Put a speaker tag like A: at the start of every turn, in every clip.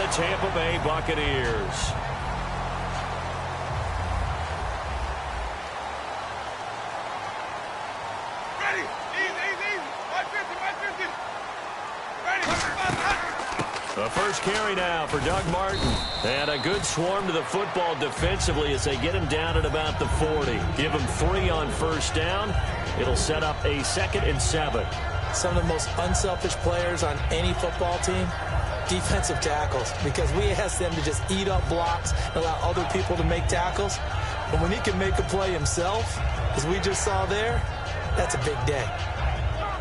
A: the Tampa Bay Buccaneers. The first carry now for Doug Martin. And a good swarm to the football defensively as they get him down at about the 40. Give him 3 on first down. It'll set up a 2nd and 7.
B: Some of the most unselfish players on any football team, defensive tackles, because we ask them to just eat up blocks and allow other people to make tackles. But when he can make a play himself, as we just saw there, that's a big day.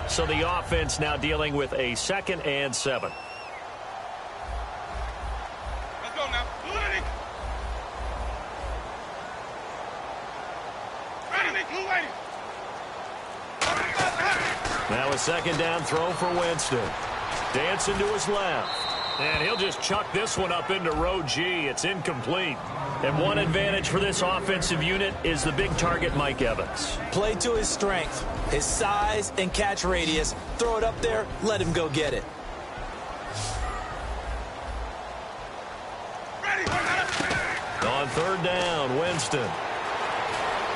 A: So the offense now dealing with a 2nd and 7. Now a 2nd down throw for Winston. Dancing to his left. And he'll just chuck this one up into row G. It's incomplete. And one advantage for this offensive unit is the big target, Mike Evans.
B: Play to his strength, his size and catch radius. Throw it up there, let him go get it.
A: On 3rd down, Winston.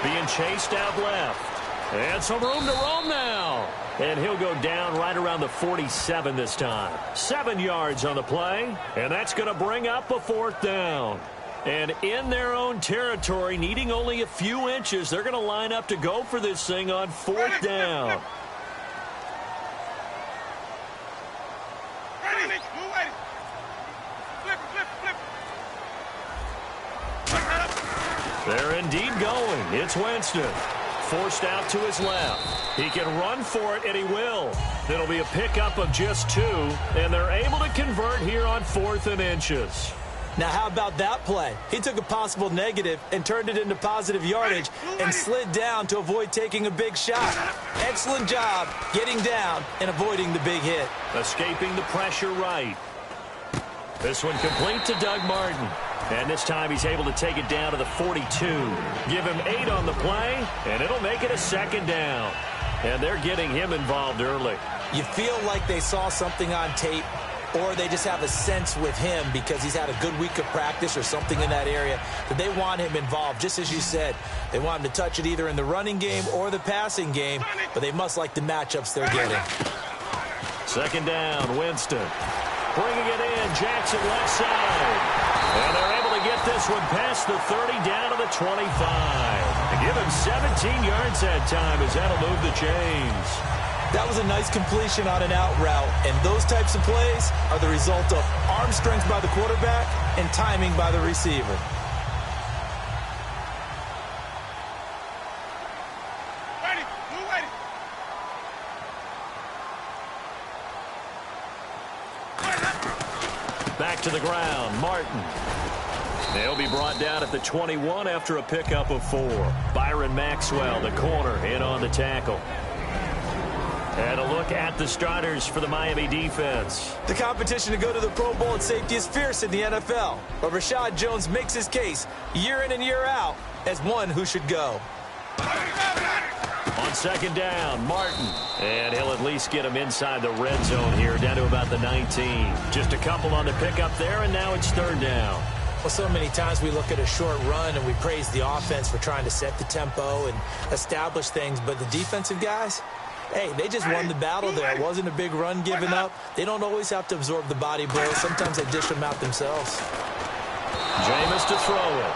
A: Being chased out left. And some room to roam now. And he'll go down right around the 47 this time. 7 yards on the play. And that's going to bring up a 4th down. And in their own territory, needing only a few inches, they're going to line up to go for this thing on 4th down. They're indeed going. It's Winston. Forced out to his left. He can run for it, and he will. It'll be a pickup of just 2, and they're able to convert here on 4th and inches.
B: Now, how about that play? He took a possible negative and turned it into positive yardage and slid down to avoid taking a big shot. Excellent job getting down and avoiding the big hit.
A: Escaping the pressure right. This one complete to Doug Martin. And this time he's able to take it down to the 42. Give him 8 on the play, and it'll make it a 2nd down. And they're getting him involved early.
B: You feel like they saw something on tape, or they just have a sense with him because he's had a good week of practice or something in that area that they want him involved. Just as you said, they want him to touch it either in the running game or the passing game, but they must like the matchups they're getting.
A: 2nd down, Winston. Bringing it in, Jackson left side. And they're able to get this one past the 30 down to the 25. And give him 17 yards that time as that'll move the chains.
B: That was a nice completion on an out route, and those types of plays are the result of arm strength by the quarterback and timing by the receiver.
A: Back to the ground, Martin. They'll be brought down at the 21 after a pickup of 4. Byron Maxwell, the corner, in on the tackle. And a look at the starters for the Miami defense.
B: The competition to go to the Pro Bowl at safety is fierce in the NFL, but Rashad Jones makes his case year in and year out as one who should go.
A: On 2nd down, Martin. And he'll at least get him inside the red zone here, down to about the 19. Just a couple on the pickup there, and now it's 3rd down.
B: Well, so many times we look at a short run and we praise the offense for trying to set the tempo and establish things, but the defensive guys, hey, they just won the battle there. It wasn't a big run given up. They don't always have to absorb the body blows. Sometimes they dish them out themselves.
A: Jameis to throw it.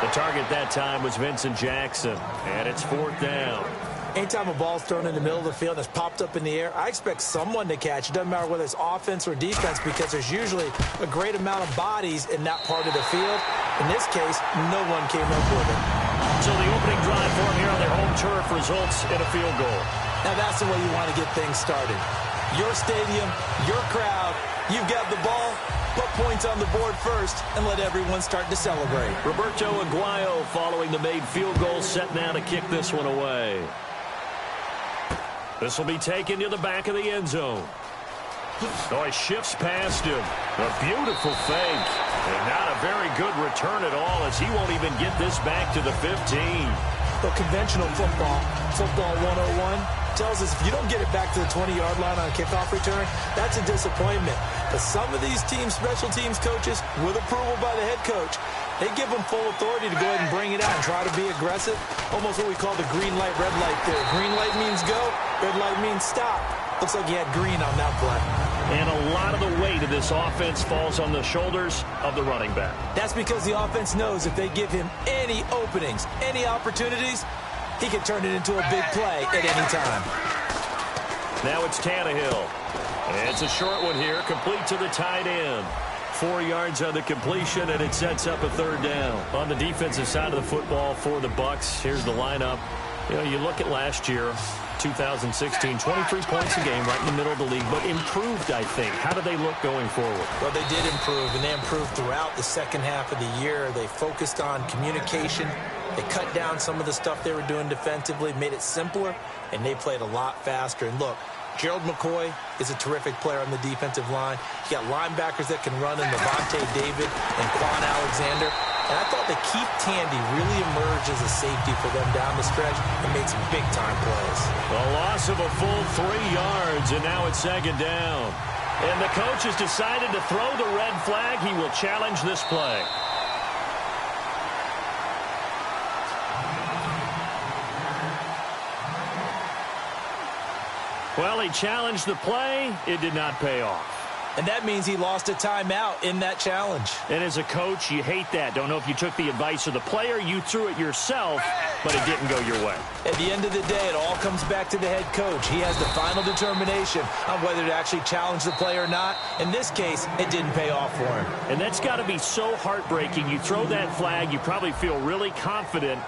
A: The target that time was Vincent Jackson, and it's 4th down.
B: Anytime a ball's thrown in the middle of the field and it's popped up in the air, I expect someone to catch. It doesn't matter whether it's offense or defense because there's usually a great amount of bodies in that part of the field. In this case, no one came up with it.
A: So the opening drive for them here on their home turf results in a field goal.
B: Now that's the way you want to get things started. Your stadium, your crowd, you've got the ball, put points on the board first, and let everyone start to celebrate.
A: Roberto Aguayo following the made field goal, set now to kick this one away. This will be taken to the back of the end zone. Oh, he shifts past him. A beautiful fake. And not a very good return at all as he won't even get this back to the 15.
B: Though conventional football 101, tells us if you don't get it back to the 20-yard line on a kickoff return, that's a disappointment. But some of these teams, special teams coaches, with approval by the head coach, they give them full authority to go ahead and bring it out and try to be aggressive. Almost what we call the green light, red light theory. Green light means go, red light means stop. Looks like he had green on that play.
A: And a lot of the weight of this offense falls on the shoulders of the running back.
B: That's because the offense knows if they give him any openings, any opportunities, he can turn it into a big play at any time.
A: Now it's Tannehill. It's a short one here, complete to the tight end. 4 yards on the completion, and it sets up a third down. On the defensive side of the football for the Bucs, here's the lineup. You know, you look at last year, 2016, 23 points a game, right in the middle of the league, but improved, I think. How do they look going forward?
B: Well, they did improve, and they improved throughout the second half of the year. They focused on communication. They cut down some of the stuff they were doing defensively, made it simpler, and they played a lot faster. And look, Gerald McCoy is a terrific player on the defensive line. You got linebackers that can run in Levante David and Quan Alexander. And I thought that Keith Tandy really emerged as a safety for them down the stretch and made some big-time plays.
A: A loss of a full 3 yards, and now it's second down. And the coach has decided to throw the red flag. He will challenge this play. Well, he challenged the play. It did not pay off.
B: And that means he lost a timeout in that challenge.
A: And as a coach, you hate that. Don't know if you took the advice of the player. You threw it yourself, but it didn't go your way.
B: At the end of the day, it all comes back to the head coach. He has the final determination on whether to actually challenge the play or not. In this case, it didn't pay off for him.
A: And that's got to be so heartbreaking. You throw that flag, you probably feel really confident,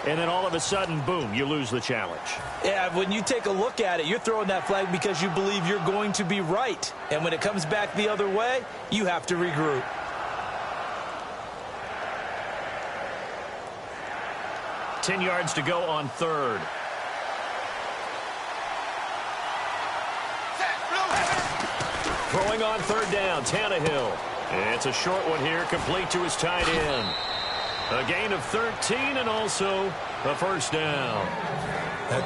A: and then all of a sudden, boom, you lose the challenge.
B: Yeah, when you take a look at it, you're throwing that flag because you believe you're going to be right. And when it comes back the other way, you have to regroup.
A: Ten yards to go on third. Throwing on third down, Tannehill. It's a short one here, complete to his tight end. A gain of 13 and also a first down.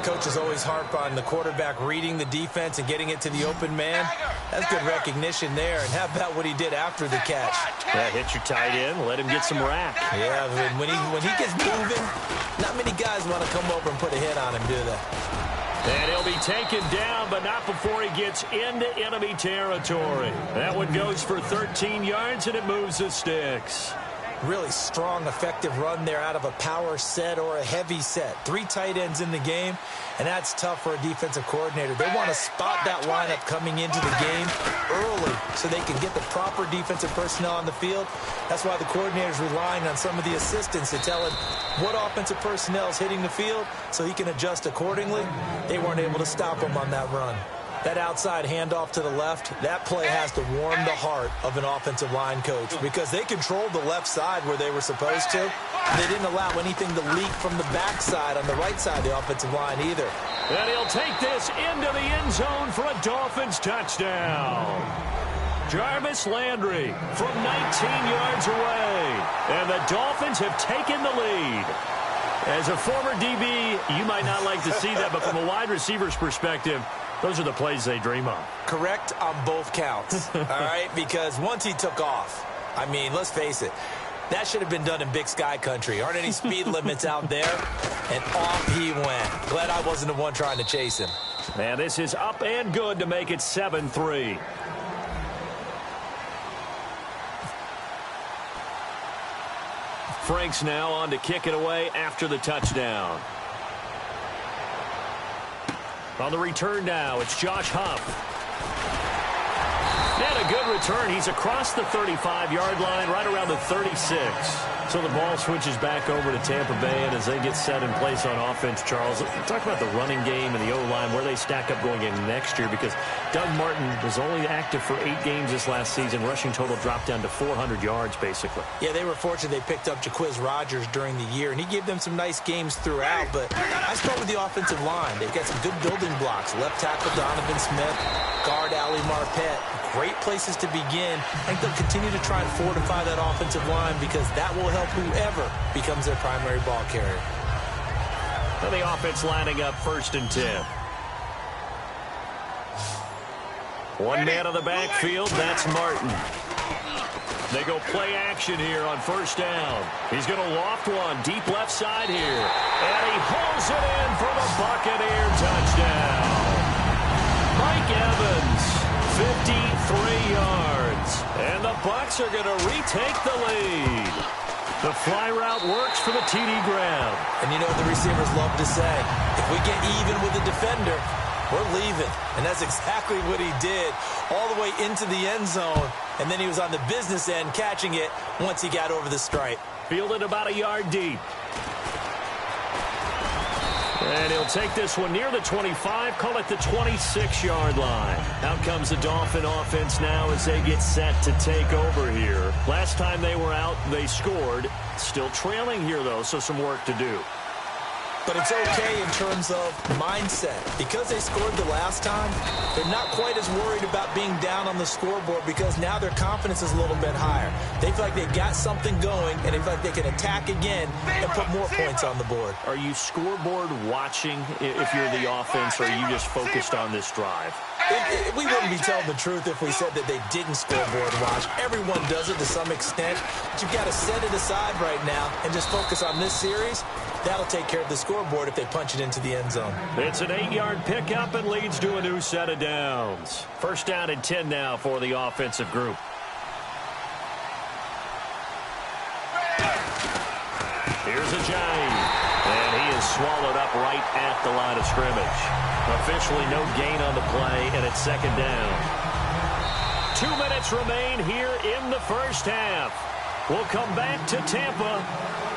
B: Coaches always harp on the quarterback reading the defense and getting it to the open man. That's good recognition there. And how about what he did after the catch?
A: Yeah, hit your tight end, let him get some rack.
B: Yeah, when he gets moving, not many guys want to come over and put a hit on him, do they?
A: And he'll be taken down, but not before he gets into enemy territory. That one goes for 13 yards, and it moves the sticks.
B: Really strong, effective run there out of a power set or a heavy set. 3 tight ends in the game, and that's tough for a defensive coordinator. They want to spot that lineup coming into the game early so they can get the proper defensive personnel on the field. That's why the coordinator is relying on some of the assistants to tell him what offensive personnel is hitting the field so he can adjust accordingly. They weren't able to stop him on that run. That outside handoff to the left, that play has to warm the heart of an offensive line coach because they controlled the left side where they were supposed to. They didn't allow anything to leak from the backside on the right side of the offensive line either.
A: And he'll take this into the end zone for a Dolphins touchdown. Jarvis Landry from 19 yards away. And the Dolphins have taken the lead. As a former DB, you might not like to see that, but from a wide receiver's perspective, those are the plays they dream of.
B: Correct on both counts, all right? Because once he took off, I mean, let's face it, that should have been done in Big Sky country. Aren't any speed limits out there? And off he went. Glad I wasn't the one trying to chase him.
A: And this is up and good to make it 7-3. Franks now on to kick it away after the touchdown. On the return now, it's Josh Huff. And a good return. He's across the 35-yard line, right around the 36. So the ball switches back over to Tampa Bay, and as they get set in place on offense, Charles, talk about the running game and the O-line, where they stack up going into next year, because Doug Martin was only active for 8 games this last season. Rushing total dropped down to 400 yards, basically.
B: Yeah, they were fortunate they picked up Jaycazzz Rodgers during the year, and he gave them some nice games throughout, but I start with the offensive line. They've got some good building blocks. Left tackle Donovan Smith, guard Ali Marpet. Great places to begin. I think they'll continue to try and fortify that offensive line because that will help whoever becomes their primary ball carrier.
A: And the offense lining up 1st and 10. One man on the backfield, that's Martin. They go play action here on 1st down. He's going to loft one deep left side here. And he hauls it in for the Buccaneer touchdown. Mike Evans, 53 yards. And the Bucs are going to retake the lead. The fly route works for the TD grab.
B: And you know what the receivers love to say? If we get even with the defender, we're leaving. And that's exactly what he did all the way into the end zone. And then he was on the business end catching it once he got over the stripe.
A: Fielded about a yard deep. And he'll take this one near the 25, call it the 26-yard line. Out comes the Dolphin offense now as they get set to take over here. Last time they were out, they scored. Still trailing here, though, so some work to do.
B: But it's okay in terms of mindset. Because they scored the last time, they're not quite as worried about being down on the scoreboard because now their confidence is a little bit higher. They feel like they got something going, and they feel like they can attack again and put more points on the board.
A: Are you scoreboard watching if you're the offense, or are you just focused on this drive?
B: We wouldn't be telling the truth if we said that they didn't scoreboard watch. Everyone does it to some extent. But you've got to set it aside right now and just focus on this series. That'll take care of the scoreboard if they punch it into the end zone.
A: It's an 8-yard pickup and leads to a new set of downs. 1st down and 10 now for the offensive group. Here's a giant. And he is swallowed up right at the line of scrimmage. Officially no gain on the play, and it's 2nd down. 2 minutes remain here in the first half. We'll come back to Tampa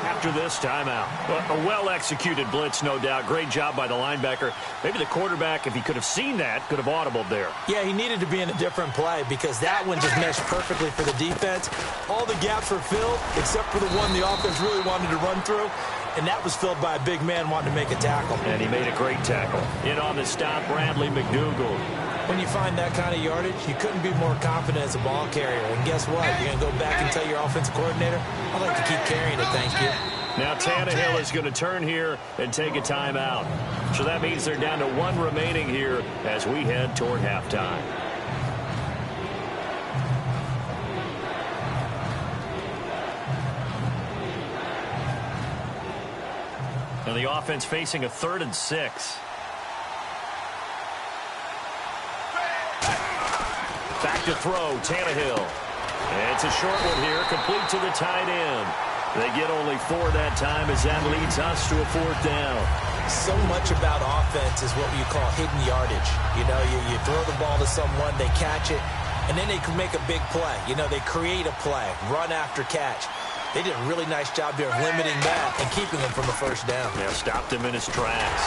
A: after this timeout. A well-executed blitz, no doubt. Great job by the linebacker. Maybe the quarterback, if he could have seen that, could have audibled there.
B: Yeah, he needed to be in a different play because that one just meshed perfectly for the defense. All the gaps were filled except for the one the offense really wanted to run through. And that was filled by a big man wanting to make a tackle.
A: And he made a great tackle. In on the stop, Bradley McDougald.
B: When you find that kind of yardage, you couldn't be more confident as a ball carrier. And guess what? You're going to go back and tell your offensive coordinator, I'd like to keep carrying it, thank you.
A: Now Tannehill is going to turn here and take a timeout. So that means they're down to 1 remaining here as we head toward halftime. And the offense facing a 3rd and 6. Back to throw, Tannehill. And it's a short one here, complete to the tight end. They get only 4 that time as that leads us to a 4th down.
B: So much about offense is what you call hidden yardage. You know, you throw the ball to someone, they catch it, and then they can make a big play. You know, they create a play, run after catch. They did a really nice job there of limiting that and keeping him from a 1st down.
A: Yeah, stopped him in his tracks.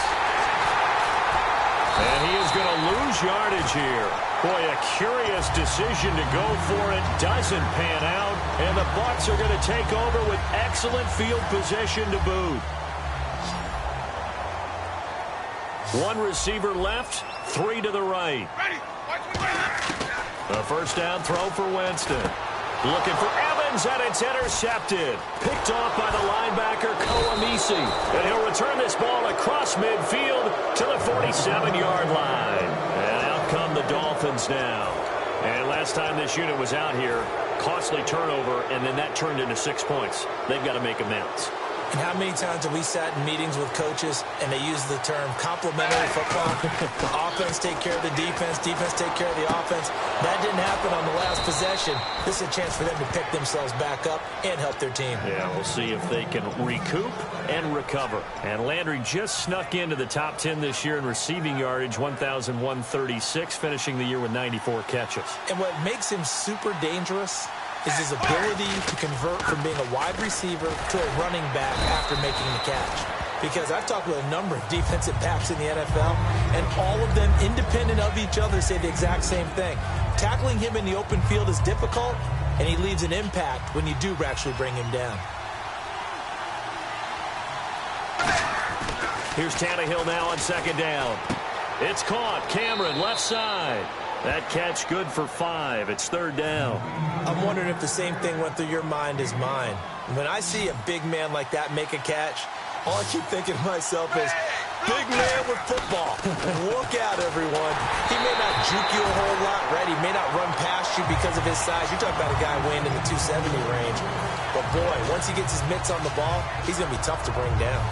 A: And he is going to lose yardage here. Boy, a curious decision to go for it. Doesn't pan out. And the Bucs are going to take over with excellent field position to boot. 1 receiver left, 3 to the right. A 1st down throw for Winston. Looking for Evans, and it's intercepted. Picked off by the linebacker, Koamisi. And he'll return this ball across midfield to the 47-yard line. And out come the Dolphins now. And last time this unit was out here, costly turnover, and then that turned into 6 points. They've got to make amends.
B: And how many times have we sat in meetings with coaches and they use the term complementary football? Offense take care of the defense, defense take care of the offense. That didn't happen on the last possession. This is a chance for them to pick themselves back up and help their team.
A: Yeah, we'll see if they can recoup and recover. And Landry just snuck into the top 10 this year in receiving yardage, 1,136, finishing the year with 94 catches.
B: And what makes him super dangerous is his ability to convert from being a wide receiver to a running back after making the catch. Because I've talked with a number of defensive backs in the NFL, and all of them, independent of each other, say the exact same thing. Tackling him in the open field is difficult, and he leaves an impact when you do actually bring him down.
A: Here's Tannehill now on 2nd down. It's caught. Cameron, left side. That catch good for 5. It's 3rd down.
B: I'm wondering if the same thing went through your mind as mine. When I see a big man like that make a catch, All I keep thinking to myself is, big man with football. Look out, everyone. He may not juke you a whole lot, right? He may not run past you because of his size. You're talking about a guy weighing in the 270 range. But, boy, once he gets his mitts on the ball, he's going to be tough to bring down.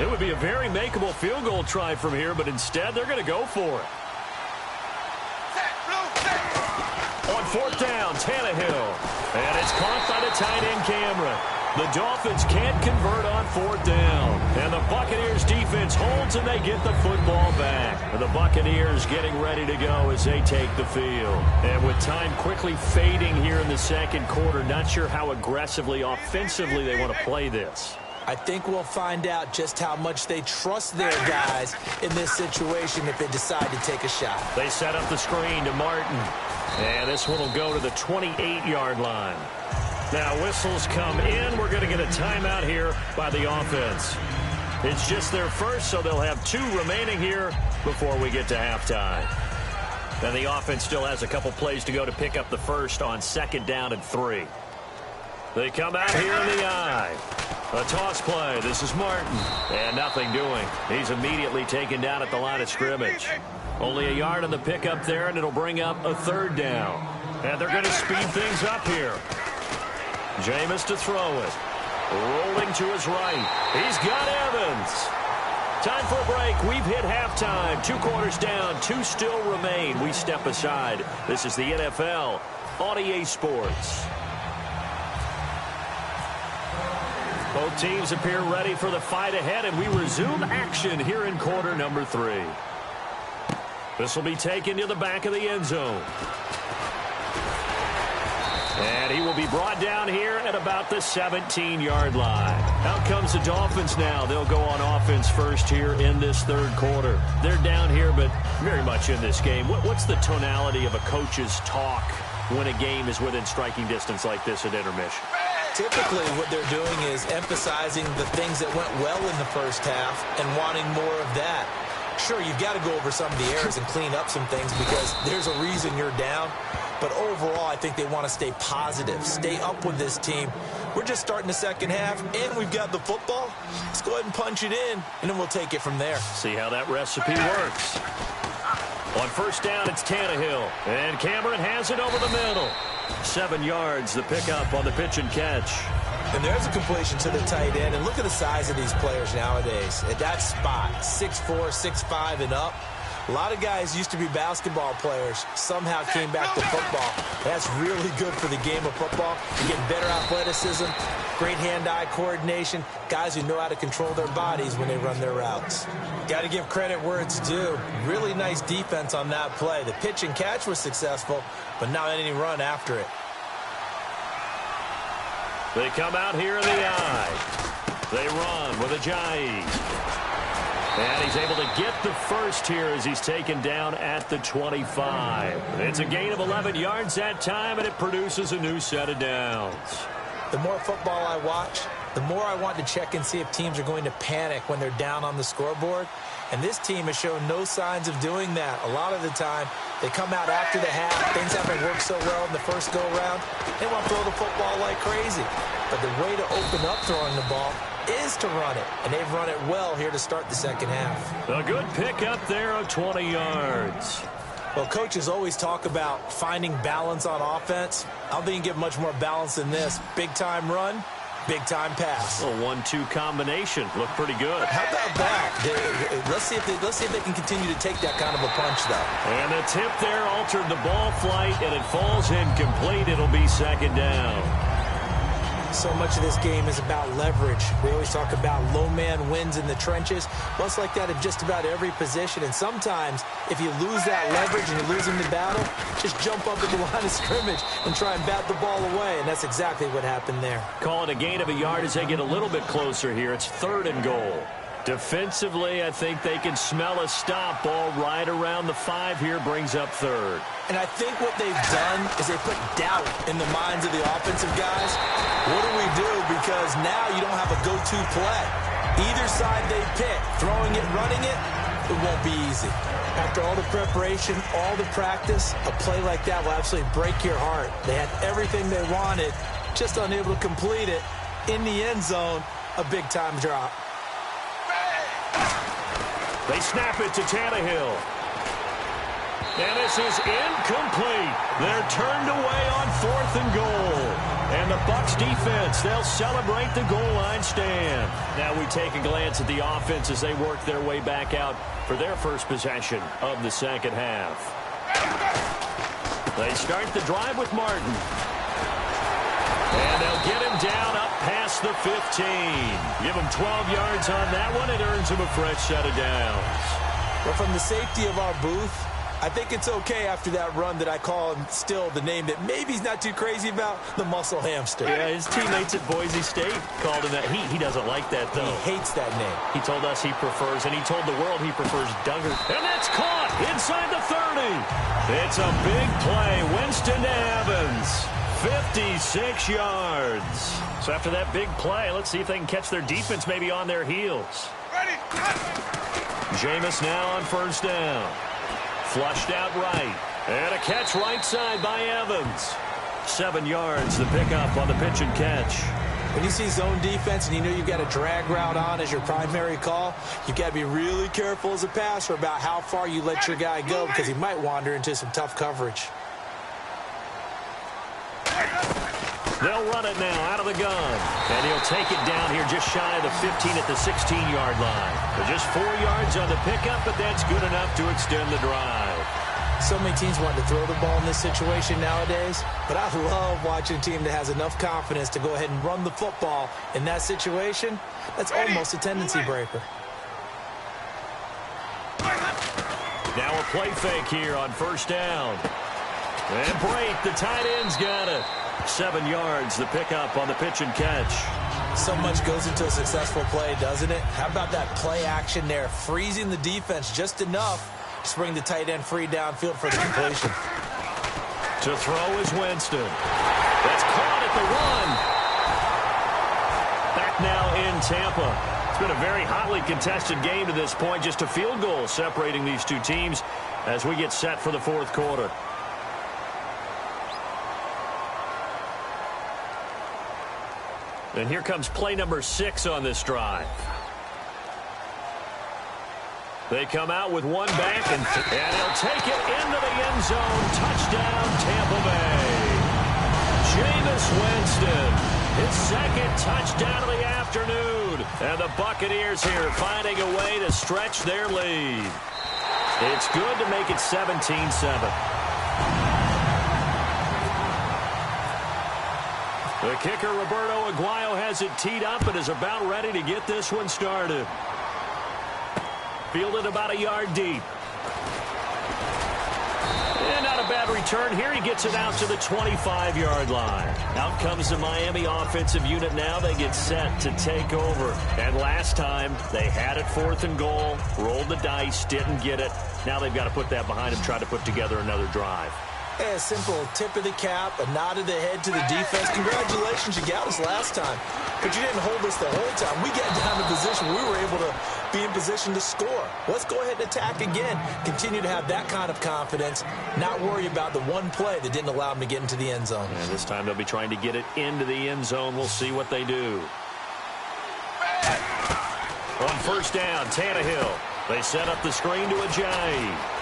A: It would be a very makeable field goal try from here, but instead they're going to go for it. On fourth down, Tannehill. And it's caught by the tight end, Cameron. The Dolphins can't convert on fourth down. And the Buccaneers defense holds and they get the football back. And the Buccaneers getting ready to go as they take the field. And with time quickly fading here in the second quarter, not sure how aggressively, offensively they want to play this.
B: I think we'll find out just how much they trust their guys in this situation if they decide to take a shot.
A: They set up the screen to Martin. And this one will go to the 28-yard line. Now whistles come in. We're going to get a timeout here by the offense. It's just their first, so they'll have 2 remaining here before we get to halftime. And the offense still has a couple plays to go to pick up the first on 2nd down and 3. They come out here in the eye. A toss play. This is Martin. And nothing doing. He's immediately taken down at the line of scrimmage. Only a yard on the pickup there, and it'll bring up a 3rd down. And they're going to speed things up here. Jameis to throw it. Rolling to his right. He's got Evans. Time for a break. We've hit halftime. 2 quarters down. 2 still remain. We step aside. This is the NFL on EA Sports. Both teams appear ready for the fight ahead, and we resume action here in quarter number 3. This will be taken to the back of the end zone. And he will be brought down here at about the 17-yard line. Out comes the Dolphins now. They'll go on offense first here in this 3rd quarter. They're down here, but very much in this game. What's the tonality of a coach's talk when a game is within striking distance like this at intermission?
B: Typically, what they're doing is emphasizing the things that went well in the first half and wanting more of that. Sure, you've got to go over some of the errors and clean up some things because there's a reason you're down. But overall, I think they want to stay positive, stay up with this team. We're just starting the second half, and we've got the football. Let's go ahead and punch it in, and then we'll take it from there.
A: See how that recipe works. On first down, it's Tannehill. And Cameron has it over the middle. 7 yards, the pickup on the pitch and catch.
B: And there's a completion to the tight end. And look at the size of these players nowadays. At that spot, 6'4", 6'5", and up. A lot of guys used to be basketball players, somehow came back to football. That's really good for the game of football. You're getting better athleticism, great hand-eye coordination, guys who know how to control their bodies when they run their routes. Got to give credit where it's due. Really nice defense on that play. The pitch and catch was successful, but not any run after it.
A: They come out here in the eye. They run with Ajayi. And he's able to get the first here as he's taken down at the 25. It's a gain of 11 yards that time, and it produces a new set of downs.
B: The more football I watch, the more I want to check and see if teams are going to panic when they're down on the scoreboard. And this team has shown no signs of doing that. A lot of the time, they come out after the half. Things haven't worked so well in the first go-around. They want to throw the football like crazy. But the way to open up throwing the ball is to run it. And they've run it well here to start the second half.
A: A good pick up there of 20 yards.
B: Well, coaches always talk about finding balance on offense. I don't think you can get much more balance than this. Big-time run. Big-time pass.
A: A 1-2 combination. Looked pretty good.
B: How about that? Let's see if they can continue to take that kind of a punch, though.
A: And the tip there altered the ball flight, and it falls incomplete. It'll be second down.
B: So much of this game is about leverage. We always talk about low man wins in the trenches. Well, it's like that in just about every position. And sometimes, if you lose that leverage and you're losing the battle, just jump up at the line of scrimmage and try and bat the ball away. And that's exactly what happened there.
A: Call it a gain of a yard as they get a little bit closer here. It's 3rd and goal. Defensively, I think they can smell a stop. Ball right around the 5 here, brings up 3rd.
B: And I think what they've done is they put doubt in the minds of the offensive guys. What do we do? Because now you don't have a go-to play. Either side they pick, throwing it, running it, it won't be easy. After all the preparation, all the practice, a play like that will absolutely break your heart. They had everything they wanted, just unable to complete it. In the end zone, a big-time drop.
A: They snap it to Tannehill. And this is incomplete. They're turned away on 4th and goal. And the Bucs defense, they'll celebrate the goal line stand. Now we take a glance at the offense as they work their way back out for their first possession of the second half. They start the drive with Martin. And they'll get him down up past the 15. Give him 12 yards on that one. It earns him a fresh set of downs.
B: Well, from the safety of our booth, I think it's okay after that run that I call him still the name that maybe he's not too crazy about, the muscle hamster.
A: Yeah, his teammates at Boise State called him that. He doesn't like that, though.
B: He hates that name.
A: He told us he prefers, and he told the world he prefers Duggar. And that's caught inside the 30. It's a big play. Winston to Evans. 56 yards. So after that big play, let's see if they can catch their defense maybe on their heels.
C: Ready.
A: Jameis now on first down. Flushed out right. And a catch right side by Evans. 7 yards, the pickup on the pitch and catch.
B: When you see zone defense and you know you've got a drag route on as your primary call, you've got to be really careful as a passer about how far you let your guy go because he might wander into some tough coverage.
A: They'll run it now out of the gun. And he'll take it down here just shy of the 15 at the 16-yard line. But just 4 yards on the pickup, but that's good enough to extend the drive.
B: So many teams want to throw the ball in this situation nowadays, but I love watching a team that has enough confidence to go ahead and run the football in that situation. That's almost a tendency breaker.
A: Now a play fake here on first down. And Brate, the tight end's got it. 7 yards, the pickup on the pitch and catch.
B: So much goes into a successful play, doesn't it? How about that play action there, freezing the defense just enough to bring the tight end free downfield for the completion.
A: To throw is Winston. That's caught at the 1. Back now in Tampa. It's been a very hotly contested game to this point. Just a field goal separating these two teams as we get set for the fourth quarter. And here comes play number 6 on this drive. They come out with one back, and he'll take it into the end zone. Touchdown, Tampa Bay. Jameis Winston, his second touchdown of the afternoon. And the Buccaneers here finding a way to stretch their lead. It's good to make it 17-7. The kicker, Roberto Aguayo, has it teed up and is about ready to get this one started. Fielded about a yard deep. And not a bad return here. He gets it out to the 25-yard line. Out comes the Miami offensive unit now. They get set to take over. And last time, they had it 4th and goal, rolled the dice, didn't get it. Now they've got to put that behind them, try to put together another drive.
B: A simple tip of the cap, a nod of the head to the defense. Congratulations, you got us last time. But you didn't hold us the whole time. We got down to position. We were able to be in position to score. Let's go ahead and attack again. Continue to have that kind of confidence. Not worry about the one play that didn't allow them to get into the end zone.
A: And this time they'll be trying to get it into the end zone. We'll see what they do. On first down, Tannehill. They set up the screen to Ajayi.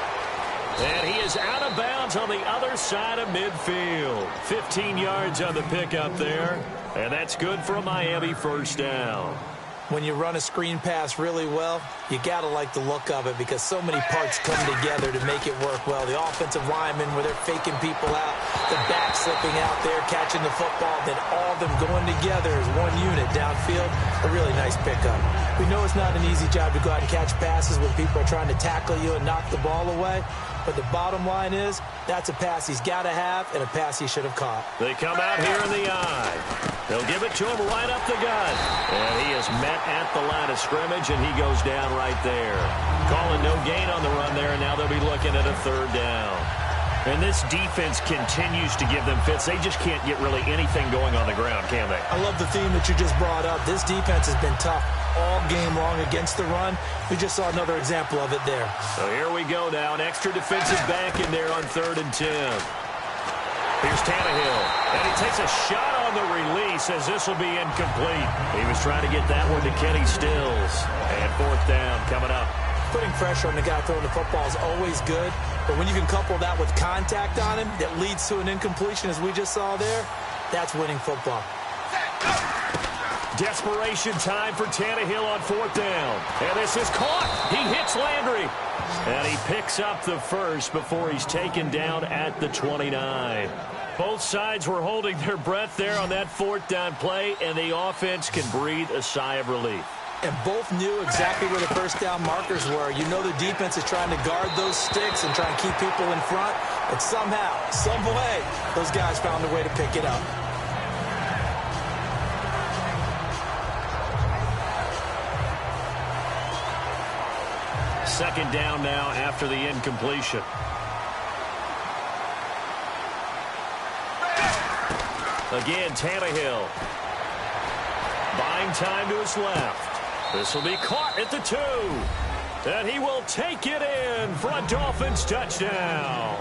A: And he is out of bounds on the other side of midfield. 15 yards on the pickup there. And that's good for a Miami first down.
B: When you run a screen pass really well, you got to like the look of it because so many parts come together to make it work well. The offensive linemen, where they're faking people out, the back slipping out there, catching the football, then all of them going together as one unit downfield. A really nice pickup. We know it's not an easy job to go out and catch passes when people are trying to tackle you and knock the ball away. But the bottom line is, that's a pass he's got to have and a pass he should have caught.
A: They come out here in the eye. They'll give it to him right up the gut. And he is met at the line of scrimmage, and he goes down right there. Calling no gain on the run there, and now they'll be looking at a third down. And this defense continues to give them fits. They just can't get really anything going on the ground, can they?
B: I love the theme that you just brought up. This defense has been tough. all game long against the run. We just saw another example of it there.
A: So here we go now. An extra defensive back in there on 3rd and 10. Here's Tannehill, and he takes a shot on the release as this will be incomplete. He was trying to get that one to Kenny Stills. And 4th down coming up.
B: Putting pressure on the guy throwing the football is always good, but when you can couple that with contact on him that leads to an incompletion, as we just saw there, that's winning football.
A: Desperation time for Tannehill on 4th down. And this is caught. He hits Landry. And he picks up the first before he's taken down at the 29. Both sides were holding their breath there on that 4th down play, and the offense can breathe a sigh of relief.
B: And both knew exactly where the first down markers were. You know the defense is trying to guard those sticks and try and keep people in front. But somehow, some way, those guys found a way to pick it up.
A: Second down now after the incompletion. Again, Tannehill. Buying time to his left. This will be caught at the 2. And he will take it in for a Dolphins touchdown.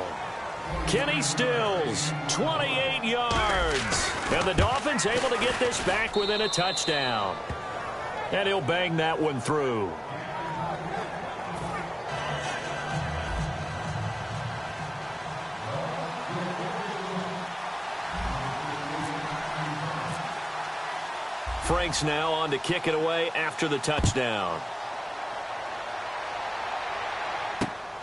A: Kenny Stills, 28 yards. And the Dolphins able to get this back within a touchdown. And he'll bang that one through. Franks now on to kick it away after the touchdown.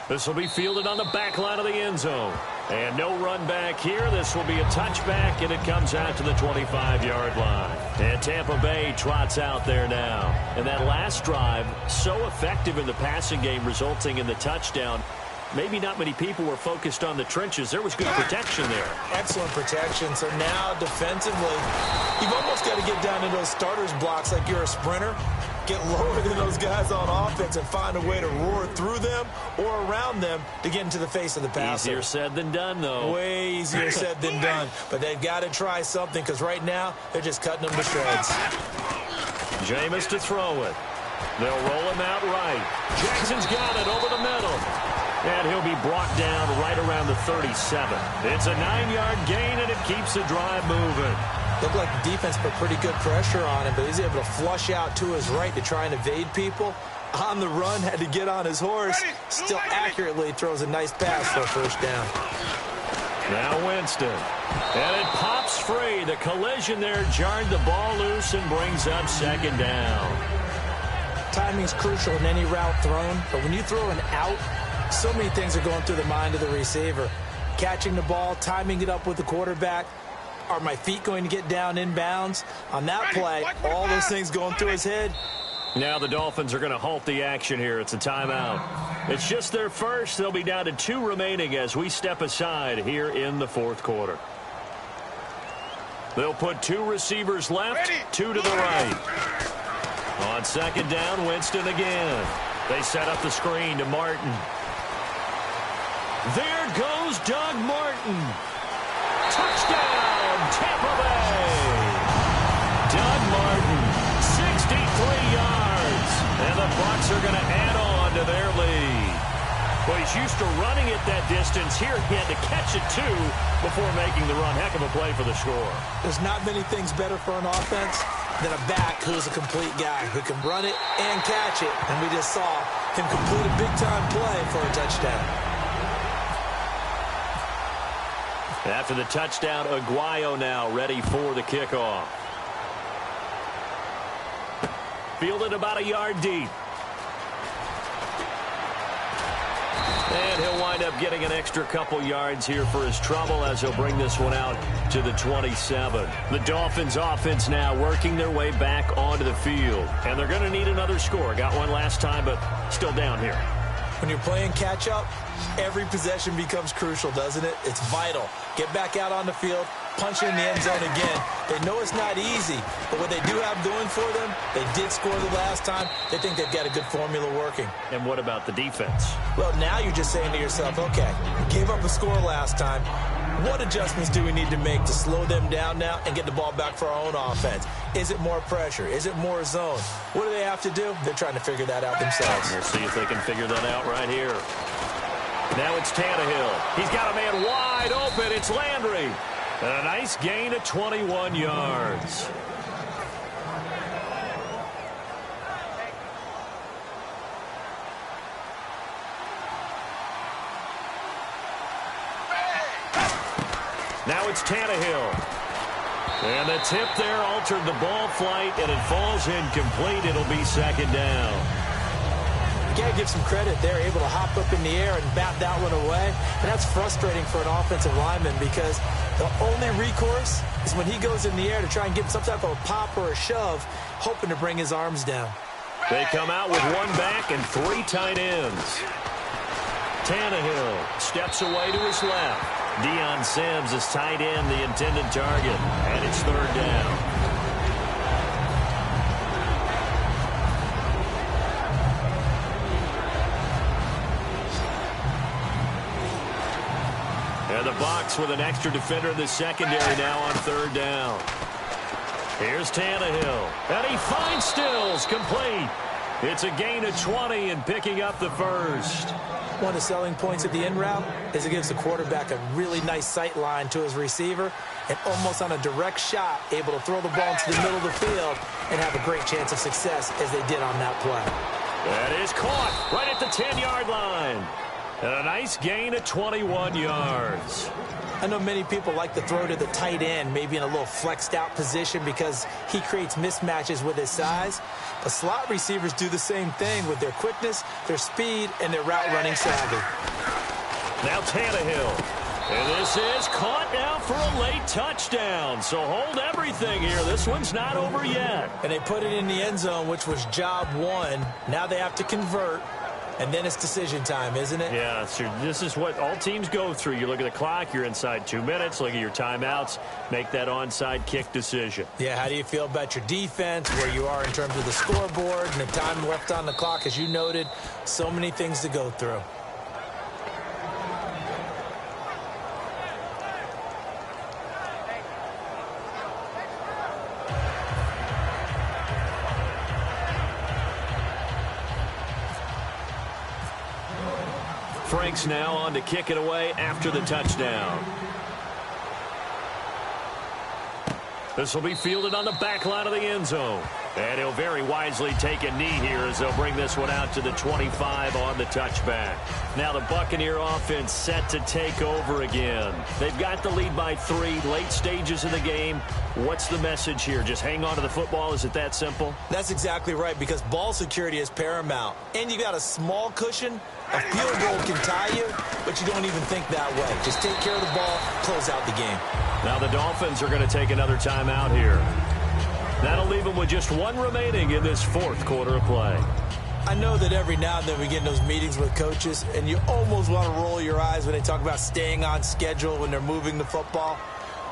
A: This will be fielded on the back line of the end zone. And no run back here. This will be a touchback, and it comes out to the 25-yard line. And Tampa Bay trots out there now. And that last drive, so effective in the passing game, resulting in the touchdown. Maybe not many people were focused on the trenches. There was good protection there.
B: Excellent protection. So now defensively, you've almost got to get down to those starters blocks like you're a sprinter. Get lower than those guys on offense and find a way to roar through them or around them to get into the face of the passer.
A: Easier said than done, though.
B: Way easier said than done. But they've got to try something because right now they're just cutting them to shreds.
A: Jameis to throw it. They'll roll him out right. Jackson's got it over the middle. And he'll be brought down right around the 37. It's a 9-yard gain, and it keeps the drive moving.
B: Looked like the defense put pretty good pressure on him, but he's able to flush out to his right to try and evade people. On the run, had to get on his horse. Still accurately throws a nice pass for a first down.
A: Now Winston. And it pops free. The collision there jarred the ball loose and brings up second down.
B: Timing's crucial in any route thrown, but when you throw an out, so many things are going through the mind of the receiver. Catching the ball, timing it up with the quarterback. Are my feet going to get down inbounds? On that play, all those things going through his head.
A: Now the Dolphins are going to halt the action here. It's a timeout. It's just their first. They'll be down to 2 remaining as we step aside here in the 4th quarter. They'll put 2 receivers left, 2 to the right. On second down, Winston again. They set up the screen to Martin. There goes Doug Martin. Touchdown, Tampa Bay. Doug Martin, 63 yards. And the Bucs are going to add on to their lead. Well, he's used to running it that distance. Here he had to catch it, too, before making the run. Heck of a play for the score.
B: There's not many things better for an offense than a back who's a complete guy who can run it and catch it. And we just saw him complete a big-time play for a touchdown.
A: After the touchdown, Aguayo now ready for the kickoff. Fielded about a yard deep. And he'll wind up getting an extra couple yards here for his trouble as he'll bring this one out to the 27. The Dolphins offense now working their way back onto the field. And they're going to need another score. Got one last time, but still down here.
B: When you're playing catch-up, every possession becomes crucial, doesn't it? It's vital. Get back out on the field, punch in the end zone again. They know it's not easy, but what they do have going for them, they did score the last time. They think they've got a good formula working.
A: And what about the defense?
B: Well, now you're just saying to yourself, okay, gave up a score last time. What adjustments do we need to make to slow them down now and get the ball back for our own offense? Is it more pressure? Is it more zone? What do they have to do? They're trying to figure that out themselves.
A: We'll see if they can figure that out right here. Now it's Tannehill. He's got a man wide open. It's Landry. And a nice gain of 21 yards. Now it's Tannehill. And the tip there altered the ball flight, and it falls incomplete. It'll be second down.
B: You got to give some credit. They're able to hop up in the air and bat that one away. And that's frustrating for an offensive lineman because the only recourse is when he goes in the air to try and get some type of a pop or a shove, hoping to bring his arms down.
A: They come out with one back and three tight ends. Tannehill steps away to his left. Deion Sims is tight end, the intended target, and it's third down. And the box with an extra defender in the secondary now on third down. Here's Tannehill, and he finds Stills, complete. It's a gain of 20 and picking up the first.
B: One of the selling points of the in route is it gives the quarterback a really nice sight line to his receiver and almost on a direct shot able to throw the ball into the middle of the field and have a great chance of success as they did on that play.
A: That is caught right at the 10-yard line. And a nice gain of 21 yards.
B: I know many people like to throw to the tight end, maybe in a little flexed out position because he creates mismatches with his size. But slot receivers do the same thing with their quickness, their speed, and their route running savvy.
A: Now Tannehill. And this is caught now for a late touchdown. So hold everything here. This one's not over yet.
B: And they put it in the end zone, which was job one. Now they have to convert. And then it's decision time, isn't it?
A: Yeah, so this is what all teams go through. You look at the clock, you're inside 2 minutes, look at your timeouts, make that onside kick decision.
B: Yeah, how do you feel about your defense, where you are in terms of the scoreboard, and the time left on the clock, as you noted, so many things to go through.
A: Frank's now on to kick it away after the touchdown. This will be fielded on the back line of the end zone. And he'll very wisely take a knee here as they'll bring this one out to the 25 on the touchback. Now the Buccaneer offense set to take over again. They've got the lead by 3, late stages of the game. What's the message here? Just hang on to the football? Is it that simple?
B: That's exactly right, because ball security is paramount. And you got a small cushion. A field goal can tie you, but you don't even think that way. Just take care of the ball, close out the game.
A: Now the Dolphins are going to take another timeout here. That'll leave them with just one remaining in this fourth quarter of play.
B: I know that every now and then we get in those meetings with coaches, and you almost want to roll your eyes when they talk about staying on schedule when they're moving the football.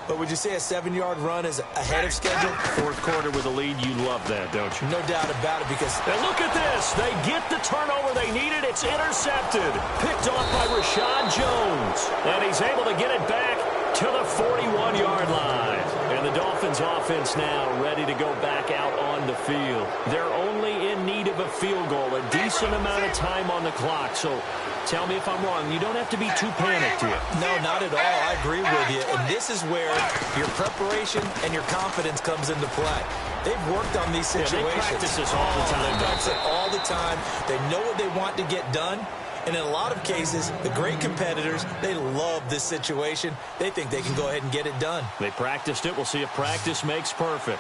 B: But would you say a 7-yard run is ahead of schedule?
A: Fourth quarter with a lead, you love that, don't you?
B: No doubt about it, because...
A: And look at this. They get the turnover they needed. It's intercepted. Picked off by Rashad Jones. And he's able to get it back to the 41-yard line. And the Dolphins offense now ready to go back out on the field. They're only in need of a field goal, a decent amount of time on the clock. So tell me if I'm wrong. You don't have to be too panicked here.
B: No, not at all. I agree with you. And this is where your preparation and your confidence comes into play. They've worked on these situations.
A: Yeah, they practice this all the time.
B: They practice it all the time. They know what they want to get done. And in a lot of cases, the great competitors, they love this situation. They think they can go ahead and get it done.
A: They practiced it. We'll see if practice makes perfect.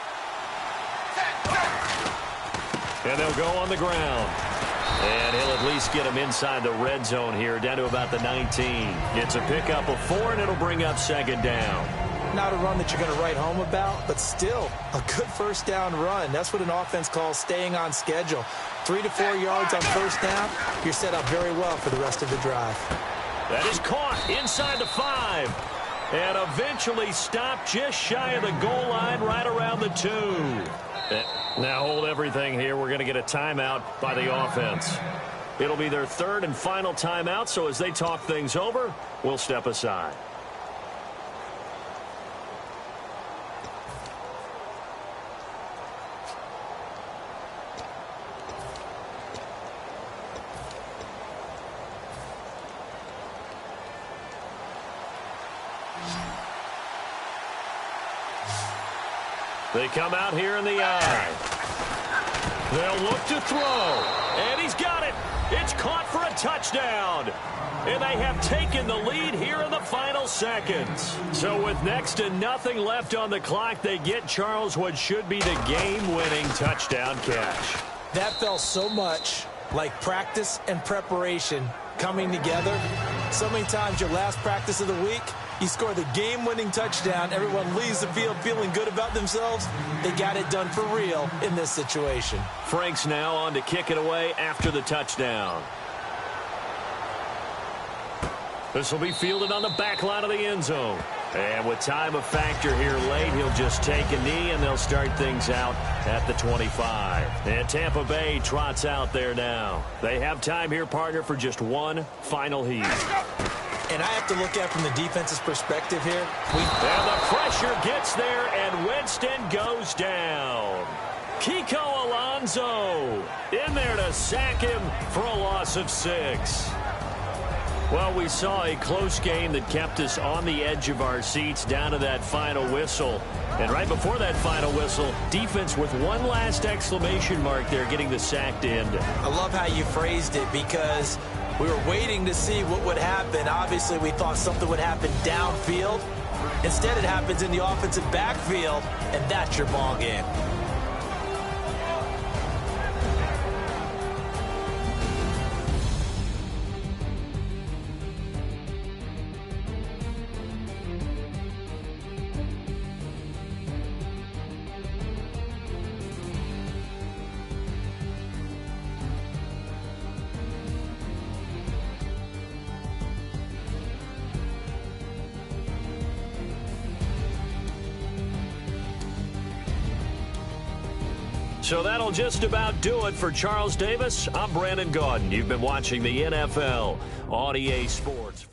A: And they'll go on the ground. And he'll at least get him inside the red zone here, down to about the 19. It's a pickup of 4, and it'll bring up second down.
B: Not a run that you're going to write home about, but still a good first down run. That's what an offense calls staying on schedule. 3 to 4 yards on first down, you're set up very well for the rest of the drive.
A: That is caught inside the 5. And eventually stopped just shy of the goal line right around the 2. Now hold everything here. We're going to get a timeout by the offense. It'll be their third and final timeout, so as they talk things over, we'll step aside. They come out here in the eye. They'll look to throw. And he's got it. It's caught for a touchdown. And they have taken the lead here in the final seconds. So with next to nothing left on the clock, they get Charles what should be the game-winning touchdown catch.
B: That felt so much like practice and preparation coming together. So many times your last practice of the week, you score the game-winning touchdown. Everyone leaves the field feeling good about themselves. They got it done for real in this situation.
A: Franks now on to kick it away after the touchdown. This will be fielded on the back line of the end zone. And with time a factor here late, he'll just take a knee, and they'll start things out at the 25. And Tampa Bay trots out there now. They have time here, partner, for just one final heat.
B: And I have to look at from the defense's perspective here.
A: And the pressure gets there, and Winston goes down. Kiko Alonso in there to sack him for a loss of 6. Well, we saw a close game that kept us on the edge of our seats down to that final whistle. And right before that final whistle, defense with one last exclamation mark there, getting the sack to end it.
B: I love how you phrased it, because we were waiting to see what would happen. Obviously, we thought something would happen downfield. Instead, it happens in the offensive backfield, and that's your ball game.
A: So that'll just about do it for Charles Davis. I'm Brandon Gaudin. You've been watching the NFL on EA Sports.